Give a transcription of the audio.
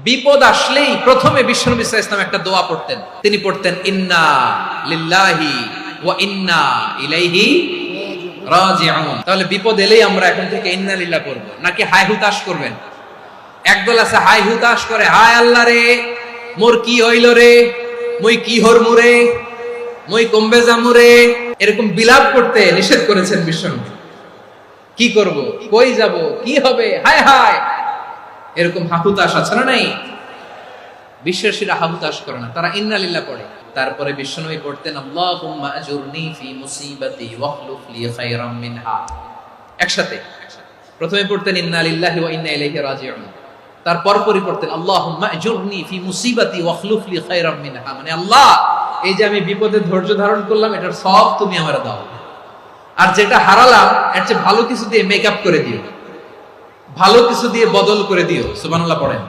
বিপদ আসলেই প্রথমে বিশ্বনবী সাল্লাল্লাহু আলাইহি ওয়াসাল্লাম একটা দোয়া পড়তেন। তিনি পড়তেন ইন্না লিল্লাহি ওয়া ইন্না ইলাইহি রাজিউন। তাহলে বিপদ এলেই আমরা এখন থেকে ইন্না লিল্লাহ পড়ব, নাকি হায় হুতাশ করবেন? একদল আছে হায় হুতাশ করে, হায় আল্লাহ রে মোর কি হইল রে, মই কি হরমু রে, মই কমবে যামু রে, এরকম বিলাপ করতে নিষেধ করেছেন বিশ্বনবী। কি করব, কই যাব, কি হবে, হায় হায়, এরকম হাহুতাশ আছে না? নাই। বিশ্বাসীরা হাহুতাশ করে না, তারা ইন্না লিল্লাহ পড়ে। তারপরে বিশ্বনবী পড়তেন আল্লাহুম্মা আজুরনি ফি মুসিবাতি ওয়াখলুফ লি খায়রাম মিনহা। একসাথে প্রথমে পড়তেন ইন্না লিল্লাহি ওয়া ইন্না ইলাইহি রাজিউন, তারপর পড়তেন আল্লাহুম্মা আজুরনি ফি মুসিবাতি ওয়াখলুফ লি খায়রাম মিনহা, মানে আল্লাহ এই যে আমি বিপদে ধৈর্য ধারণ করলাম এটার সব তুমি আমারে দাও, আর যেটা হারালাম এর চেয়ে ভালো কিছু দিয়ে মেকআপ করে দিও, ভালো কিছু দিয়ে বদল করে দিও। সুবহানাল্লাহ পড়েন।